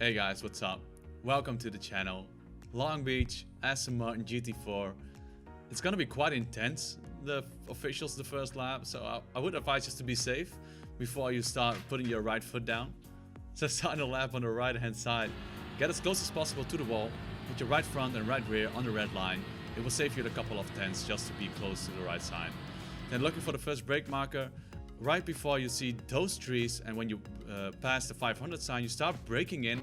Hey guys, what's up? Welcome to the channel. Long Beach, Aston Martin GT4. It's gonna be quite intense, the officials, the first lap, so I would advise just to be safe before you start putting your right foot down. So start the lap on the right hand side. Get as close as possible to the wall, put your right front and right rear on the red line. It will save you a couple of tenths just to be close to the right side. Then looking for the first brake marker. Right before you see those trees, and when you pass the 500 sign, you start braking in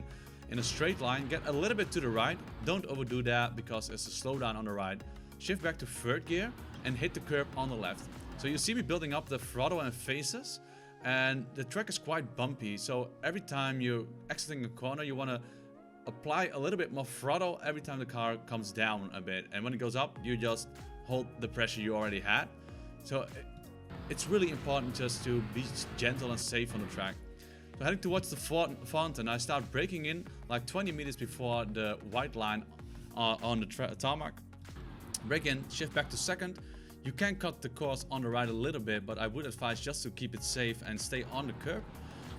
a straight line. Get a little bit to the right. Don't overdo that because it's a slowdown on the right. Shift back to third gear and hit the curb on the left. So you see me building up the throttle and faces, and the track is quite bumpy. So every time you're exiting a corner, you want to apply a little bit more throttle every time the car comes down a bit. And when it goes up, you just hold the pressure you already had. So it's really important just to be gentle and safe on the track. So heading towards the fountain, I start braking in like 20 meters before the white line on the tarmac. Brake in, shift back to second. You can cut the course on the right a little bit, but I would advise just to keep it safe and stay on the curb.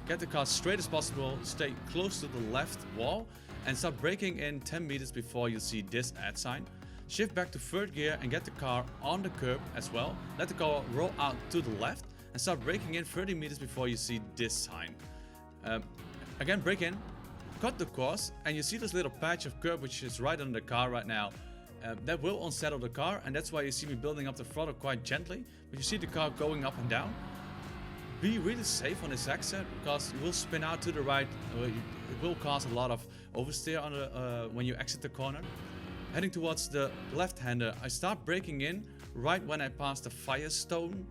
Get the car straight as possible, stay close to the left wall, and start braking in 10 meters before you see this add sign. Shift back to third gear and get the car on the curb as well. Let the car roll out to the left and start braking in 30 meters before you see this sign. Again, brake in, cut the course, and you see this little patch of curb which is right under the car right now. That will unsettle the car, and that's why you see me building up the throttle quite gently. But you see the car going up and down. Be really safe on this exit because you will spin out to the right. It will cause a lot of oversteer on the, when you exit the corner. Heading towards the left-hander, I start braking in right when I pass the Firestone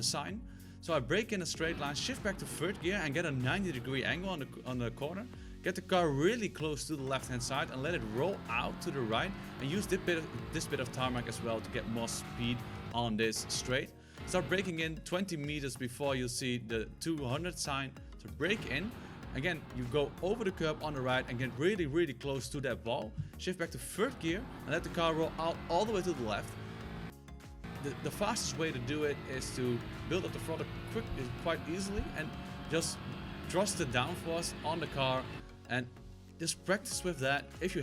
sign. So I brake in a straight line, shift back to third gear and get a 90-degree angle on the corner. Get the car really close to the left-hand side and let it roll out to the right. And use this bit of tarmac as well to get more speed on this straight. Start braking in 20 meters before you see the 200 sign. So brake in. Again, you go over the curb on the right and get really close to that wall. Shift back to third gear and let the car roll out all the way to the left. The fastest way to do it is to build up the throttle quite easily and just trust the downforce on the car and just practice with that. If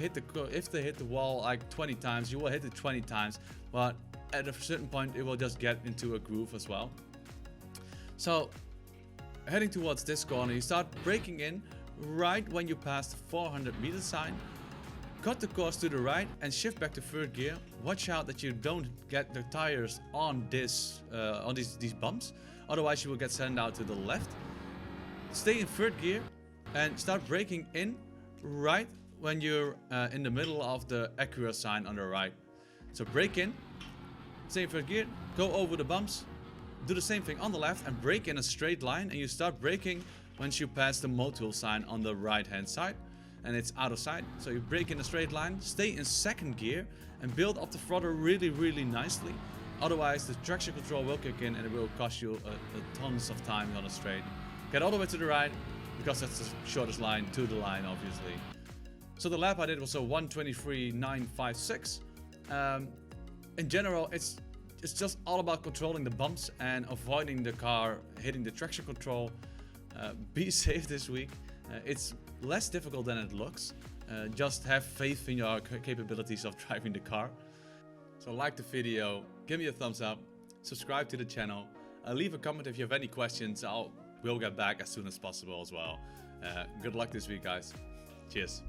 they hit the wall like 20 times, you will hit it 20 times, but at a certain point it will just get into a groove as well. So heading towards this corner, you start braking in right when you pass the 400 meter sign. Cut the course to the right and shift back to third gear. Watch out that you don't get the tires on these bumps, otherwise you will get sent out to the left. Stay in third gear and start braking in right when you're in the middle of the Acura sign on the right. So brake in, stay in third gear, go over the bumps. Do the same thing on the left and brake in a straight line, and you start braking once you pass the Motul sign on the right hand side and it's out of sight. So you brake in a straight line, stay in second gear and build up the throttle really nicely. Otherwise the traction control will kick in and it will cost you a tons of time on a straight. Get all the way to the right because that's the shortest line to the line, obviously. So the lap I did was a 1:23.956. In general, it's just all about controlling the bumps and avoiding the car hitting the traction control. Be safe this week. It's less difficult than it looks. Just have faith in your capabilities of driving the car. So like the video, give me a thumbs up, subscribe to the channel, leave a comment if you have any questions. We'll get back as soon as possible as well. Good luck this week, guys. Cheers.